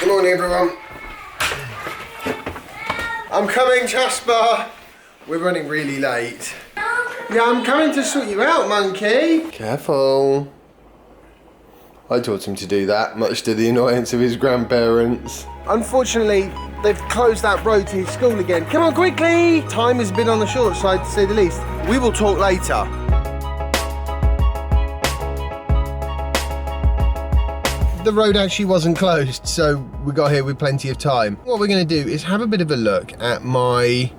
Good morning, everyone. I'm coming, Jasper. We're running really late. Yeah, I'm coming to sort you out, monkey. Careful. I taught him to do that, much to the annoyance of his grandparents. Unfortunately, they've closed that road to his school again. Come on, quickly! Time has been on the short side, to say the least. We will talk later. The road actually wasn't closed, so we got here with plenty of time. What we're going to do is have a bit of a look at my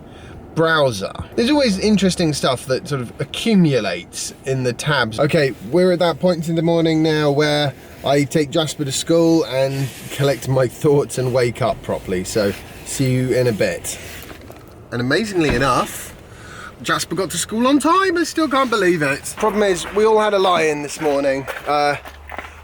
browser. There's always interesting stuff that sort of accumulates in the tabs. Okay, we're at that point in the morning now where I take Jasper to school and collect my thoughts and wake up properly, so see you in a bit. And amazingly enough, Jasper got to school on time. I still can't believe it. Problem is, we all had a lie-in this morning.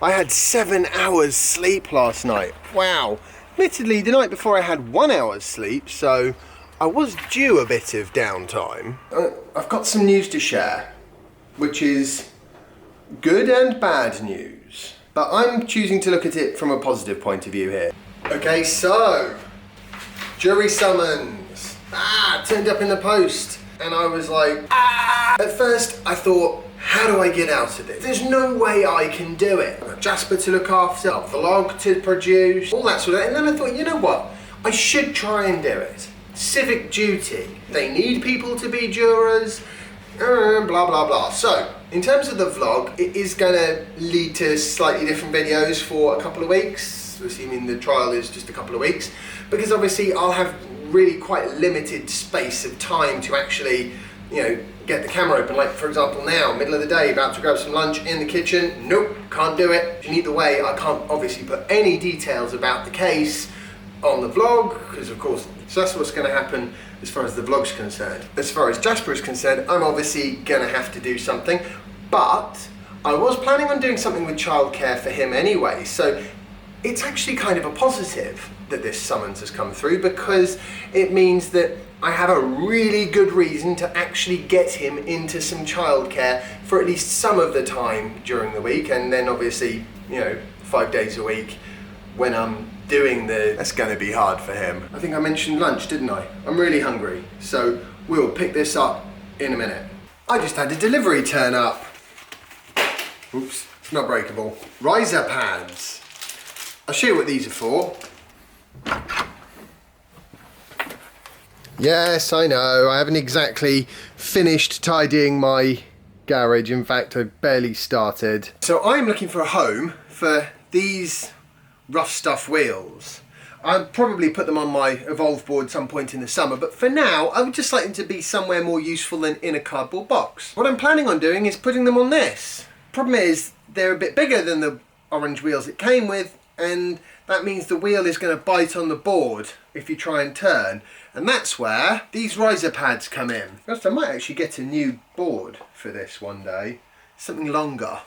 I had 7 hours sleep last night. Wow. Admittedly, the night before I had 1 hour's sleep, so I was due a bit of downtime. I've got some news to share, which is good and bad news. But I'm choosing to look at it from a positive point of view here. Okay, so, jury summons. Turned up in the post. And I was like, At first, I thought, how do I get out of it? There's no way I can do it. I've got Jasper to look after, a vlog to produce, all that sort of thing. And then I thought, you know what? I should try and do it. Civic duty. They need people to be jurors, blah, blah, blah. So, in terms of the vlog, it is going to lead to slightly different videos for a couple of weeks, assuming the trial is just a couple of weeks, because obviously I'll have really quite limited space of time to actually, get the camera open. Like, for example, now, middle of the day, about to grab some lunch in the kitchen. Nope, can't do it. And either way, I can't obviously put any details about the case on the vlog, because of course, so that's what's going to happen as far as the vlog's concerned. As far as Jasper is concerned, I'm obviously going to have to do something, but I was planning on doing something with childcare for him anyway, so it's actually kind of a positive that this summons has come through, because it means that I have a really good reason to actually get him into some childcare for at least some of the time during the week, and then obviously, 5 days a week when I'm doing that's going to be hard for him. I think I mentioned lunch, didn't I? I'm really hungry, so we'll pick this up in a minute. I just had a delivery turn up. Oops, it's not breakable. Riser pads. I'll show you what these are for. Yes, I know, I haven't exactly finished tidying my garage. In fact, I barely started. So I'm looking for a home for these rough stuff wheels. I'll probably put them on my Evolve board some point in the summer, but for now, I would just like them to be somewhere more useful than in a cardboard box. What I'm planning on doing is putting them on this. Problem is, they're a bit bigger than the orange wheels it came with, and that means the wheel is going to bite on the board if you try and turn. And that's where these riser pads come in. First, I might actually get a new board for this one day. Something longer.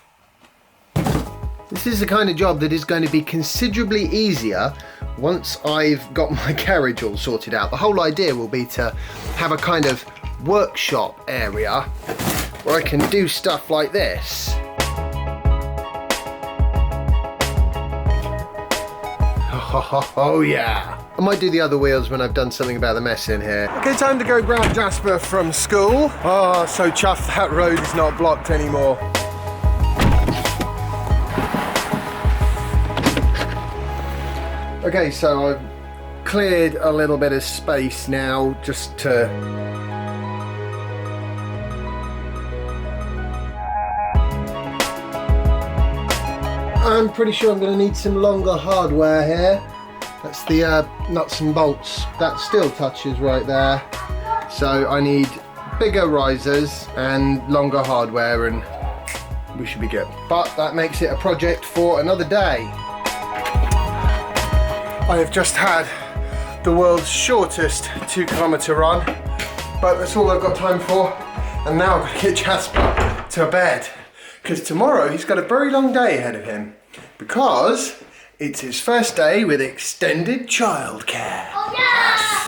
This is the kind of job that is going to be considerably easier once I've got my garage all sorted out. The whole idea will be to have a kind of workshop area where I can do stuff like this. Oh yeah. I might do the other wheels when I've done something about the mess in here. Okay, time to go grab Jasper from school. Oh, so chuffed that road is not blocked anymore. Okay, so I've cleared a little bit of space now just to... I'm pretty sure I'm going to need some longer hardware here. That's the nuts and bolts. That still touches right there. So I need bigger risers and longer hardware, and we should be good. But that makes it a project for another day. I have just had the world's shortest 2-kilometre run, but that's all I've got time for. And now I've got to get Jasper to bed, because tomorrow he's got a very long day ahead of him, because it's his first day with extended childcare. Oh yeah!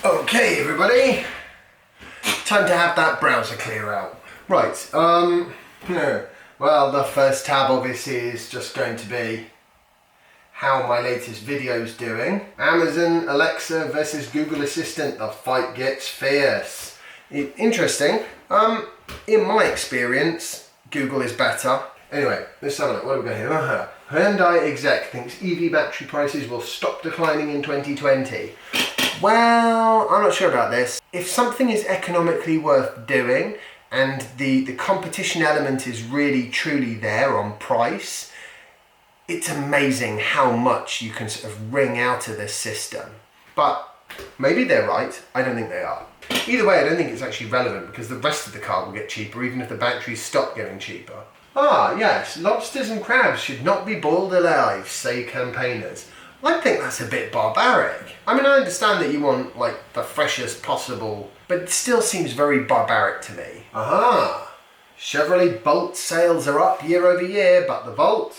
Okay, everybody, time to have that browser clear out. Right, Well, the first tab obviously is just going to be how my latest video's doing. Amazon Alexa versus Google Assistant, the fight gets fierce. Interesting. In my experience, Google is better. Anyway, let's have a look. What have we got here? Hyundai exec thinks EV battery prices will stop declining in 2020. Well, I'm not sure about this. If something is economically worth doing and the competition element is really truly there on price, it's amazing how much you can sort of wring out of this system. But maybe they're right, I don't think they are. Either way, I don't think it's actually relevant because the rest of the car will get cheaper even if the batteries stop getting cheaper. Ah, yes, lobsters and crabs should not be boiled alive, say campaigners. I think that's a bit barbaric. I mean, I understand that you want, like, the freshest possible, but it still seems very barbaric to me. Aha! Chevrolet Bolt sales are up year over year, but the Volt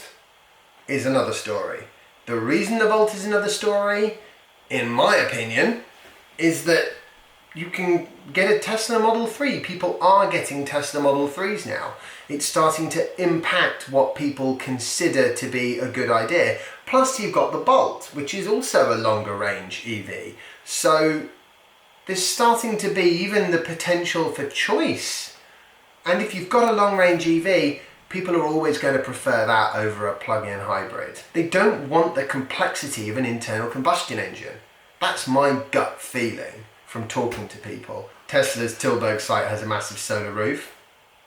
is another story. The reason the Volt is another story, in my opinion, is that you can get a Tesla Model 3. People are getting Tesla Model 3s now. It's starting to impact what people consider to be a good idea. Plus you've got the Bolt, which is also a longer range EV. So there's starting to be even the potential for choice. And if you've got a long range EV, people are always going to prefer that over a plug-in hybrid. They don't want the complexity of an internal combustion engine. That's my gut feeling from talking to people. Tesla's Tilburg site has a massive solar roof.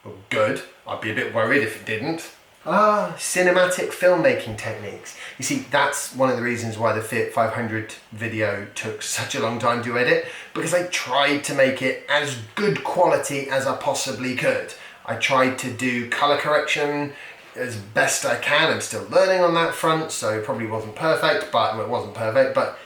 Well, good. I'd be a bit worried if it didn't. Cinematic filmmaking techniques. You see, that's one of the reasons why the Fiat 500 video took such a long time to edit, because I tried to make it as good quality as I possibly could. I tried to do color correction as best I can. I'm still learning on that front, so it probably wasn't perfect, but well, it wasn't perfect, but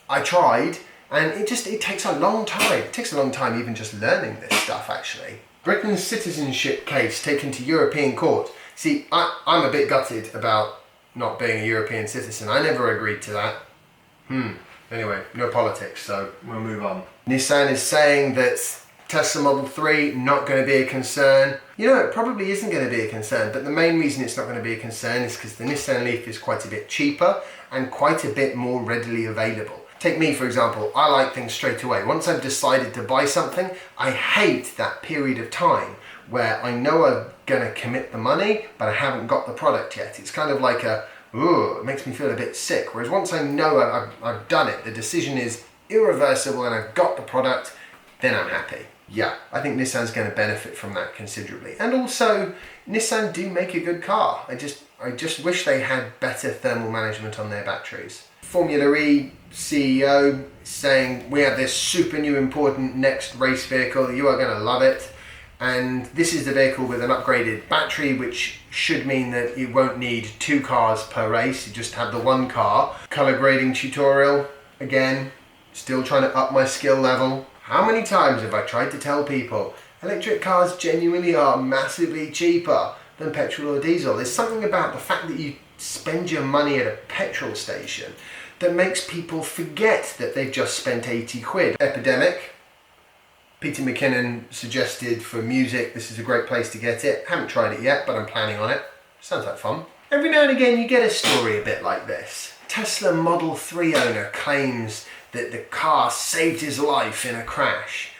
I tried, and it takes a long time. It takes a long time even just learning this stuff, actually. Britain's citizenship case taken to European court. See, I'm a bit gutted about not being a European citizen. I never agreed to that. Anyway, no politics, so we'll move on. Nissan is saying that Tesla Model 3 not going to be a concern. You know, it probably isn't going to be a concern, but the main reason it's not going to be a concern is because the Nissan Leaf is quite a bit cheaper and quite a bit more readily available. Take me, for example. I like things straight away. Once I've decided to buy something, I hate that period of time where I know I'm going to commit the money, but I haven't got the product yet. It's kind of like it makes me feel a bit sick. Whereas once I know I've done it, the decision is irreversible and I've got the product, then I'm happy. Yeah, I think Nissan's going to benefit from that considerably. And also, Nissan do make a good car. I just wish they had better thermal management on their batteries. Formula E CEO saying, we have this super new important next race vehicle, you are going to love it. And this is the vehicle with an upgraded battery, which should mean that you won't need 2 cars per race, you just have the 1 car. Color grading tutorial, again, still trying to up my skill level. How many times have I tried to tell people electric cars genuinely are massively cheaper than petrol or diesel? There's something about the fact that you spend your money at a petrol station that makes people forget that they've just spent 80 quid. Epidemic. Peter McKinnon suggested for music, this is a great place to get it. Haven't tried it yet, but I'm planning on it. Sounds like fun. Every now and again you get a story a bit like this. Tesla Model 3 owner claims that the car saved his life in a crash.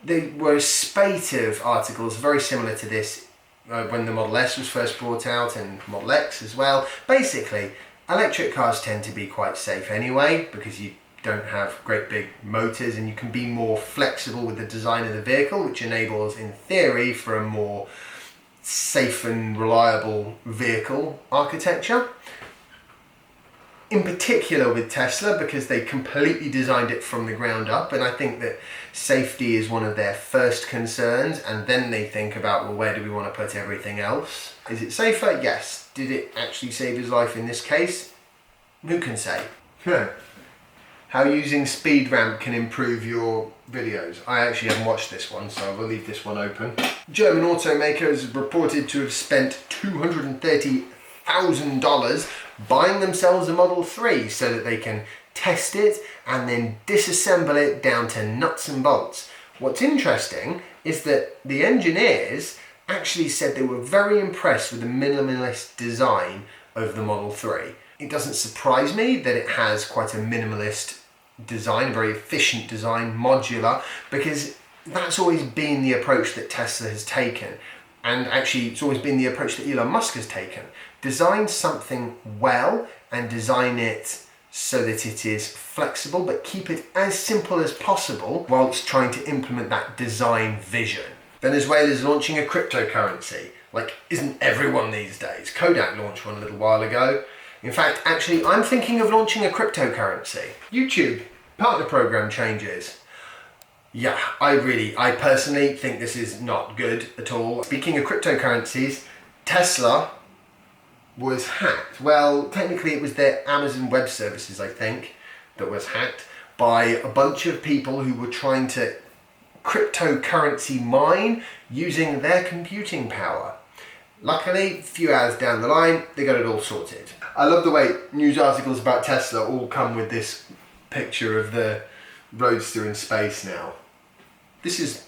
There were a spate of articles very similar to this when the Model S was first brought out, and Model X as well. Basically, electric cars tend to be quite safe anyway because you don't have great big motors and you can be more flexible with the design of the vehicle, which enables, in theory, for a more safe and reliable vehicle architecture. In particular with Tesla, because they completely designed it from the ground up, and I think that safety is one of their first concerns, and then they think about, well, where do we want to put everything else? Is it safer? Yes. Did it actually save his life in this case? Who can say? How using speed ramp can improve your videos. I actually haven't watched this one, so I will leave this one open. German automaker is reported to have spent $230,000 buying themselves a Model 3 so that they can test it and then disassemble it down to nuts and bolts. What's interesting is that the engineers actually said they were very impressed with the minimalist design of the Model 3. It doesn't surprise me that it has quite a minimalist design, very efficient design, modular, because that's always been the approach that Tesla has taken. And actually, it's always been the approach that Elon Musk has taken. Design something well and design it so that it is flexible, but keep it as simple as possible whilst trying to implement that design vision. Venezuela is launching a cryptocurrency. Like, isn't everyone these days? Kodak launched one a little while ago. In fact, actually, I'm thinking of launching a cryptocurrency. YouTube, partner program changes. Yeah, I personally think this is not good at all. Speaking of cryptocurrencies, Tesla was hacked. Well, technically it was their Amazon Web Services, I think, that was hacked by a bunch of people who were trying to cryptocurrency mine using their computing power. Luckily, a few hours down the line, they got it all sorted. I love the way news articles about Tesla all come with this picture of the Roadster in space now. This is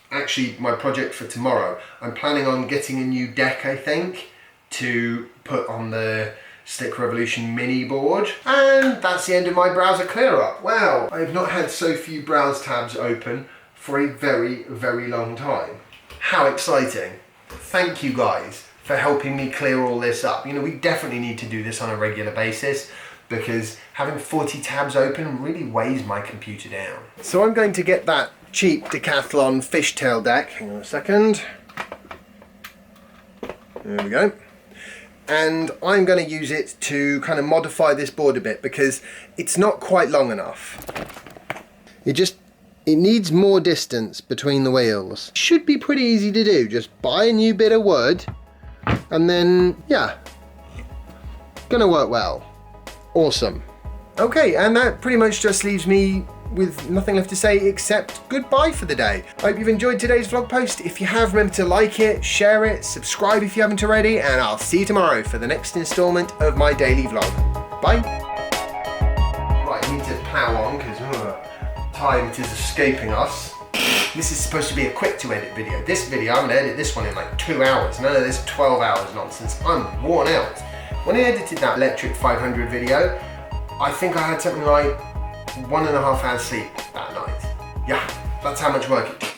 actually my project for tomorrow. I'm planning on getting a new deck, I think, to put on the Slick Revolution mini board. And that's the end of my browser clear up. Wow, I have not had so few browse tabs open for a very, very long time. How exciting. Thank you guys for helping me clear all this up. You know, we definitely need to do this on a regular basis because having 40 tabs open really weighs my computer down. So I'm going to get that cheap Decathlon fishtail deck. Hang on a second. There we go. And I'm going to use it to kind of modify this board a bit because it's not quite long enough. It needs more distance between the wheels. Should be pretty easy to do. Just buy a new bit of wood and then, yeah, gonna work well. Awesome. Okay, and that pretty much just leaves me with nothing left to say except goodbye for the day. I hope you've enjoyed today's vlog post. If you have, remember to like it, share it, subscribe if you haven't already, and I'll see you tomorrow for the next installment of my daily vlog. Bye. Right, I need to plow on because time it is escaping us. This is supposed to be a quick to edit video. This video, I'm gonna edit this one in like 2 hours. None of this 12 hours nonsense. I'm worn out. When I edited that electric 500 video, I think I had something like 1.5 hours sleep that night. Yeah, that's how much work it